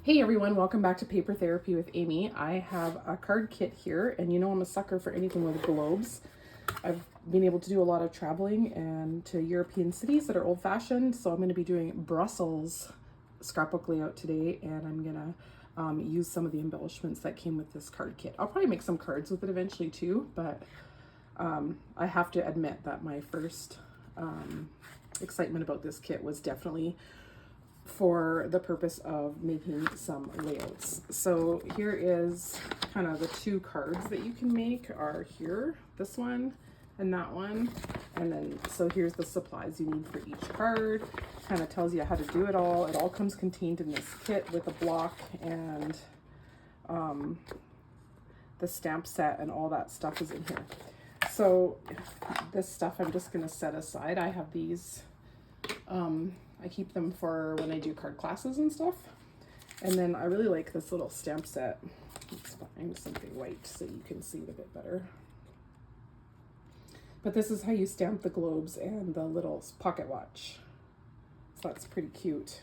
Hey everyone, welcome back to Paper Therapy with Amy. I have a card kit here, and you know I'm a sucker for anything with globes. I've been able to do a lot of traveling and to European cities that are old-fashioned, so I'm going to be doing Brussels scrapbook layout today, and I'm going to use some of the embellishments that came with this card kit. I'll probably make some cards with it eventually too, but I have to admit that my first excitement about this kit was definitely for the purpose of making some layouts. So here is kind of the two cards that you can make are here, this one and that one. And then, so here's the supplies you need for each card. Kind of tells you how to do it all. It all comes contained in this kit with a block and the stamp set and all that stuff is in here. So this stuff I'm just going to set aside. I have these, I keep them for when I do card classes and stuff. And then I really like this little stamp set. Let's find something white so you can see it a bit better. But this is how you stamp the globes and the little pocket watch. So that's pretty cute.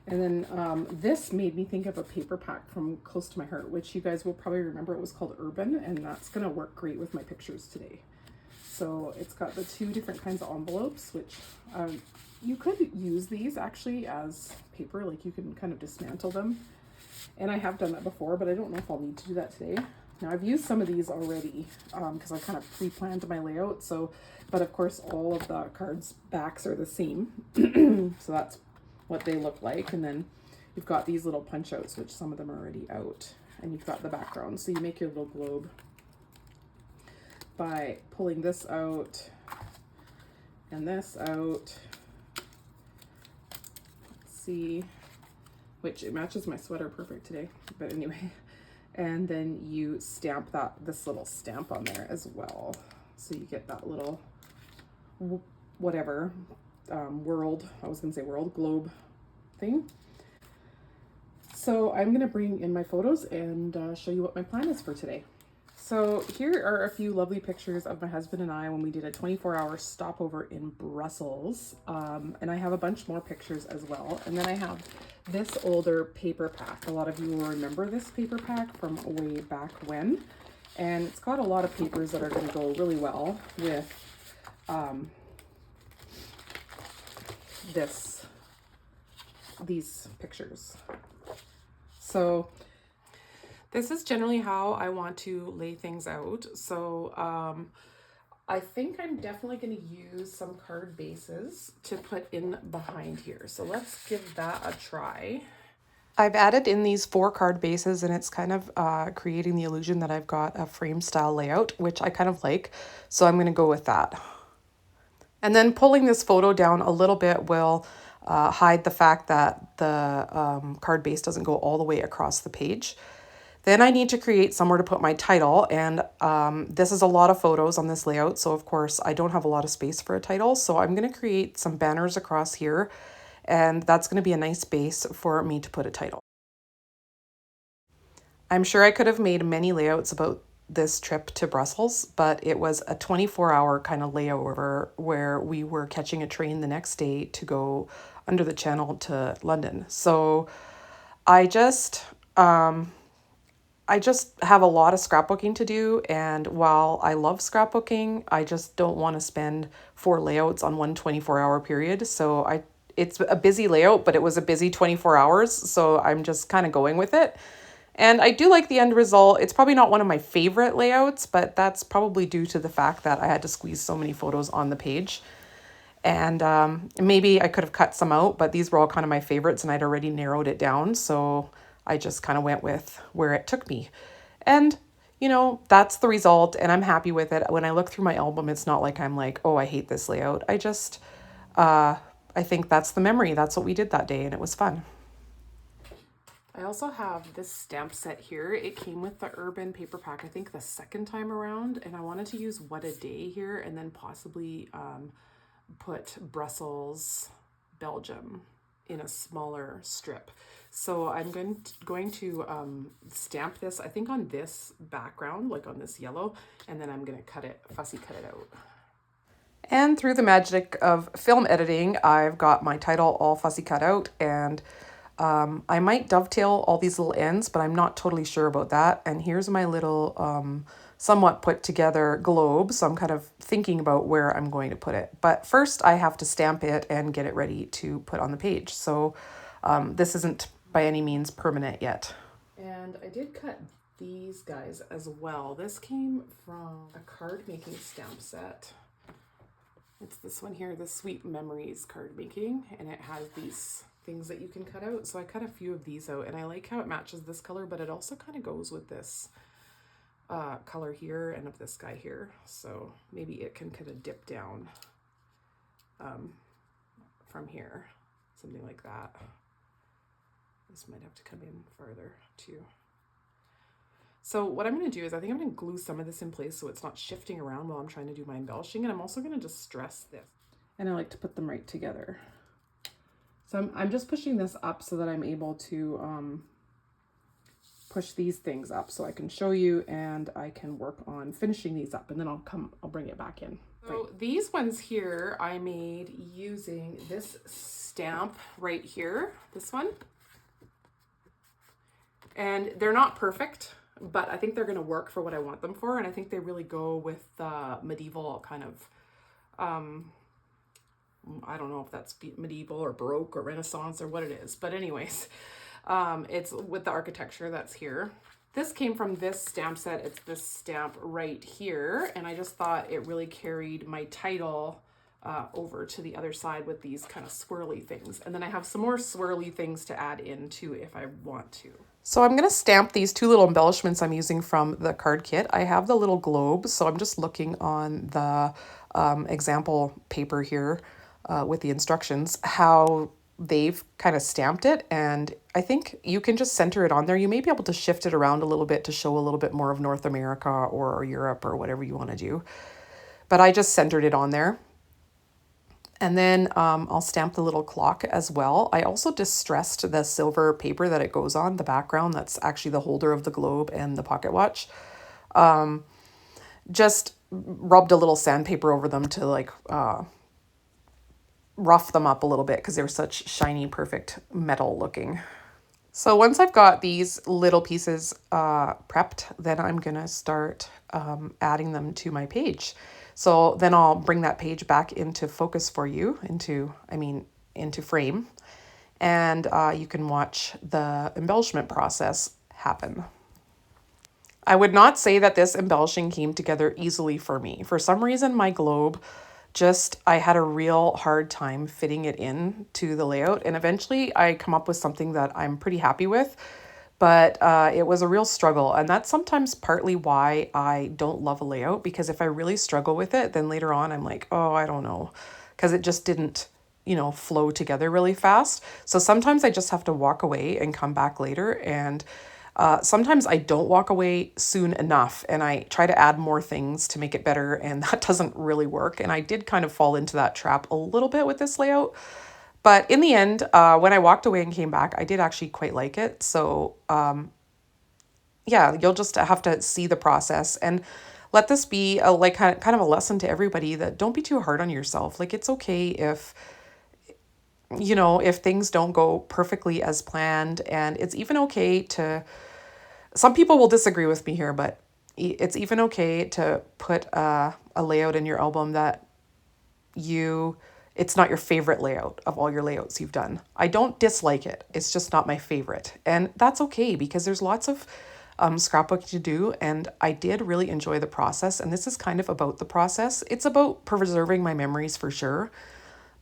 And then this made me think of a paper pack from close to my heart, which you guys will probably remember. It was called Urban, and that's gonna work great with my pictures today. So it's got the two different kinds of envelopes, which you could use these actually as paper, like you can kind of dismantle them. And I have done that before, but I don't know if I'll need to do that today. Now I've used some of these already because I kind of pre-planned my layout. So, but of course all of the cards backs are the same. So that's what they look like. And then you've got these little punch outs, which some of them are already out, and you've got the background. So you make your little globe by pulling this out and this out. Let's see, which it matches my sweater perfect today, but anyway. And then you stamp this little stamp on there as well. So you get that little whatever world, I was gonna say world globe thing. So I'm gonna bring in my photos and show you what my plan is for today. So here are a few lovely pictures of my husband and I when we did a 24-hour stopover in Brussels. And I have a bunch more pictures as well. And then I have this older paper pack. A lot of you will remember this paper pack from way back when. And it's got a lot of papers that are going to go really well with these pictures. So this is generally how I want to lay things out. So I think I'm definitely going to use some card bases to put in behind here. So let's give that a try. I've added in these 4 card bases, and it's kind of creating the illusion that I've got a frame style layout, which I kind of like. So I'm going to go with that. And then pulling this photo down a little bit will hide the fact that the card base doesn't go all the way across the page. Then I need to create somewhere to put my title, and this is a lot of photos on this layout, so of course I don't have a lot of space for a title, so I'm going to create some banners across here, and that's going to be a nice base for me to put a title. I'm sure I could have made many layouts about this trip to Brussels, but it was a 24-hour kind of layover where we were catching a train the next day to go under the channel to London. So I just have a lot of scrapbooking to do, and while I love scrapbooking, I just don't want to spend 4 layouts on one 24-hour period. So it's a busy layout, but it was a busy 24 hours, so I'm just kind of going with it. And I do like the end result. It's probably not one of my favorite layouts, but that's probably due to the fact that I had to squeeze so many photos on the page. And maybe I could have cut some out, but these were all kind of my favorites, and I'd already narrowed it down, so I just kind of went with where it took me. And, you know, that's the result, and I'm happy with it. When I look through my album, it's not like I'm like, oh, I hate this layout. I think that's the memory. That's what we did that day, and it was fun. I also have this stamp set here. It came with the Urban paper pack, I think the second time around, and I wanted to use What a Day here and then possibly put Brussels, Belgium in a smaller strip. So I'm going to stamp this, I think on this background, like on this yellow, and then I'm going to fussy cut it out. And through the magic of film editing, I've got my title all fussy cut out, and I might dovetail all these little ends, but I'm not totally sure about that. And here's my little somewhat put together globe. So I'm kind of thinking about where I'm going to put it. But first I have to stamp it and get it ready to put on the page. So this isn't by any means permanent yet. And I did cut these guys as well. This came from a card making stamp set. It's this one here, the Sweet Memories card making, and it has these things that you can cut out. So I cut a few of these out, and I like how it matches this color, but it also kind of goes with this color here and of this guy here. So maybe it can kind of dip down from here, something like that. This might have to come in farther too. So what I'm going to do is I think I'm going to glue some of this in place so it's not shifting around while I'm trying to do my embellishing. And I'm also going to distress this. And I like to put them right together. So I'm just pushing this up so that I'm able to push these things up so I can show you, and I can work on finishing these up, and then I'll bring it back in. So these ones here I made using this stamp right here, this one. And they're not perfect, but I think they're going to work for what I want them for. And I think they really go with the medieval kind of, I don't know if that's medieval or Baroque or Renaissance or what it is. But anyways, it's with the architecture that's here. This came from this stamp set. It's this stamp right here. And I just thought it really carried my title over to the other side with these kind of swirly things. And then I have some more swirly things to add in too if I want to. So I'm going to stamp these two little embellishments I'm using from the card kit. I have the little globe, so I'm just looking on the example paper here with the instructions, how they've kind of stamped it. And I think you can just center it on there. You may be able to shift it around a little bit to show a little bit more of North America or Europe or whatever you want to do. But I just centered it on there. And then I'll stamp the little clock as well. I also distressed the silver paper that it goes on, the background. That's actually the holder of the globe and the pocket watch. Just rubbed a little sandpaper over them to like rough them up a little bit because they're such shiny, perfect metal looking. So once I've got these little pieces prepped, then I'm gonna start adding them to my page. So then I'll bring that page back into focus for you, into frame, and you can watch the embellishment process happen. I would not say that this embellishing came together easily for me. For some reason, my globe I had a real hard time fitting it in to the layout, and eventually I come up with something that I'm pretty happy with. But it was a real struggle, and that's sometimes partly why I don't love a layout, because if I really struggle with it, then later on I'm like, oh, I don't know, because it just didn't, flow together really fast. So sometimes I just have to walk away and come back later, and sometimes I don't walk away soon enough, and I try to add more things to make it better, and that doesn't really work. And I did kind of fall into that trap a little bit with this layout. But in the end, when I walked away and came back, I did actually quite like it. So yeah, you'll just have to see the process and let this be kind of a lesson to everybody that don't be too hard on yourself. Like, it's okay if things don't go perfectly as planned, and it's even okay to, some people will disagree with me here, but it's even okay to put a layout in your album that it's not your favorite layout of all your layouts you've done. I don't dislike it. It's just not my favorite. And that's okay, because there's lots of scrapbook to do, and I did really enjoy the process. And this is kind of about the process. It's about preserving my memories for sure.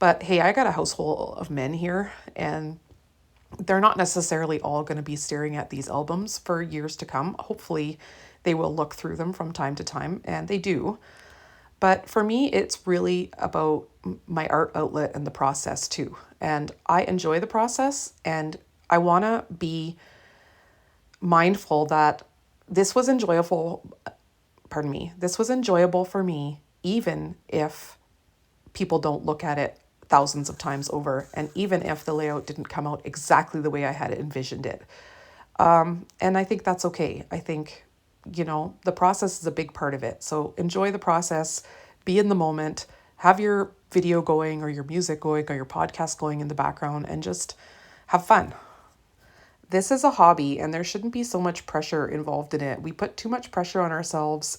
But hey, I got a household of men here, and they're not necessarily all going to be staring at these albums for years to come. Hopefully they will look through them from time to time, and they do. But for me, it's really about my art outlet and the process too. And I enjoy the process, and I want to be mindful that this was enjoyable. This was enjoyable for me, even if people don't look at it thousands of times over, and even if the layout didn't come out exactly the way I had envisioned it. And I think that's okay. I think, the process is a big part of it. So enjoy the process, be in the moment, have your video going or your music going or your podcast going in the background, and just have fun. this is a hobby and there shouldn't be so much pressure involved in it. We put too much pressure on ourselves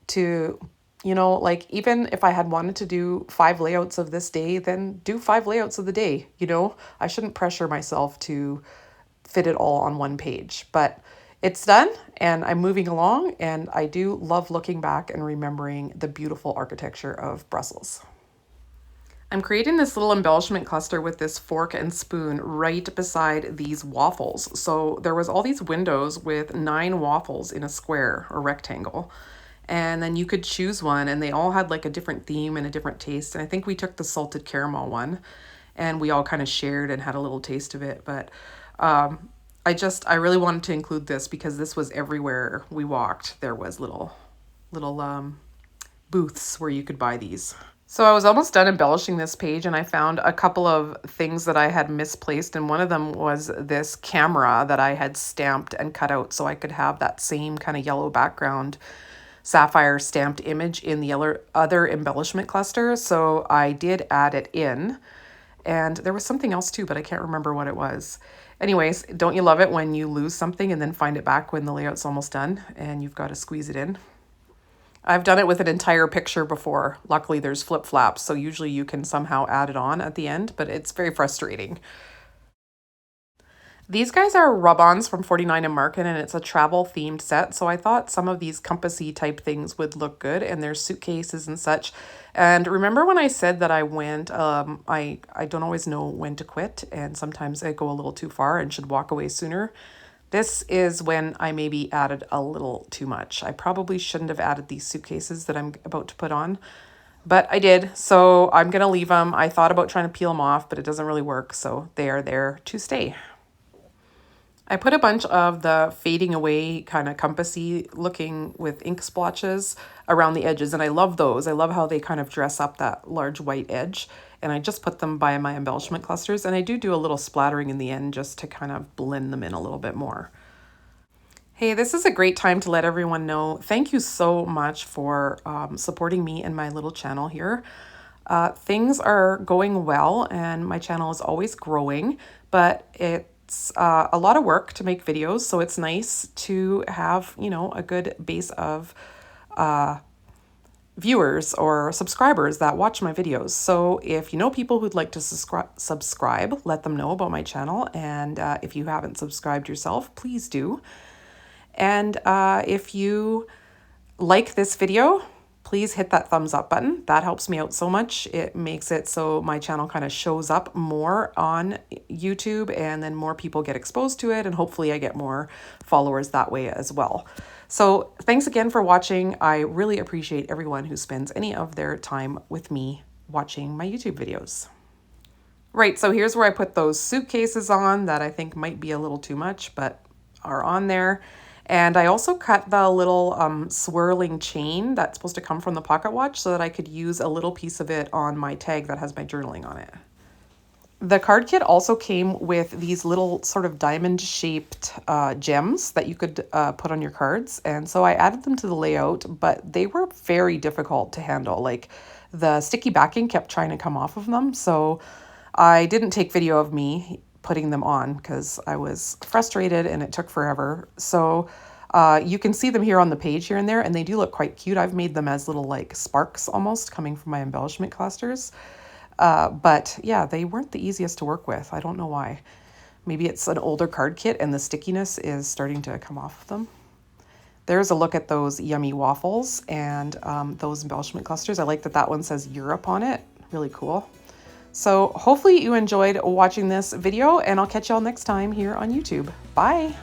to, you know, like even if I had wanted to do 5 layouts of this day, then do 5 layouts of the day, you know? I shouldn't pressure myself to fit it all on one page, but it's done and I'm moving along, and I do love looking back and remembering the beautiful architecture of Brussels. I'm creating this little embellishment cluster with this fork and spoon right beside these waffles. So there was all these windows with 9 waffles in a square or rectangle. And then you could choose one, and they all had like a different theme and a different taste. And I think we took the salted caramel one and we all kind of shared and had a little taste of it. But I really wanted to include this because this was everywhere we walked. There was little booths where you could buy these. So I was almost done embellishing this page, and I found a couple of things that I had misplaced, and one of them was this camera that I had stamped and cut out so I could have that same kind of yellow background sapphire stamped image in the other embellishment cluster. So I did add it in, and there was something else too, but I can't remember what it was. Anyways, don't you love it when you lose something and then find it back when the layout's almost done and you've got to squeeze it in? I've done it with an entire picture before. Luckily, there's flip flaps, so usually you can somehow add it on at the end, but it's very frustrating. These guys are rub-ons from 49 and Markin, and it's a travel themed set. So I thought some of these compassy type things would look good, and there's suitcases and such. And remember when I said that I went, I don't always know when to quit, and sometimes I go a little too far and should walk away sooner. This is when I maybe added a little too much. I probably shouldn't have added these suitcases that I'm about to put on, but I did. So I'm going to leave them. I thought about trying to peel them off, but it doesn't really work. So they are there to stay. I put a bunch of the fading away kind of compassy looking with ink splotches around the edges, and I love those. I love how they kind of dress up that large white edge, and I just put them by my embellishment clusters, and I do a little splattering in the end just to kind of blend them in a little bit more. Hey, this is a great time to let everyone know. Thank you so much for supporting me and my little channel here. Things are going well, and my channel is always growing, but it's a lot of work to make videos, so it's nice to have, you know, a good base of viewers or subscribers that watch my videos. So if you know people who'd like to subscribe, let them know about my channel. And if you haven't subscribed yourself, please do. And if you like this video, please hit that thumbs up button. That helps me out so much. It makes it so my channel kind of shows up more on YouTube, and then more people get exposed to it, and hopefully I get more followers that way as well. So thanks again for watching. I really appreciate everyone who spends any of their time with me watching my YouTube videos. Right, so here's where I put those suitcases on that I think might be a little too much, but are on there. And I also cut the little swirling chain that's supposed to come from the pocket watch so that I could use a little piece of it on my tag that has my journaling on it. The card kit also came with these little sort of diamond-shaped gems that you could put on your cards. And so I added them to the layout, but they were very difficult to handle. Like, the sticky backing kept trying to come off of them. So I didn't take video of me putting them on because I was frustrated and it took forever. So you can see them here on the page here and there, and they do look quite cute. I've made them as little like sparks almost coming from my embellishment clusters. But yeah, they weren't the easiest to work with. I don't know why. Maybe it's an older card kit and the stickiness is starting to come off of them. There's a look at those yummy waffles and those embellishment clusters. I like that that one says Europe on it. Really cool. So hopefully you enjoyed watching this video, and I'll catch y'all next time here on YouTube. Bye.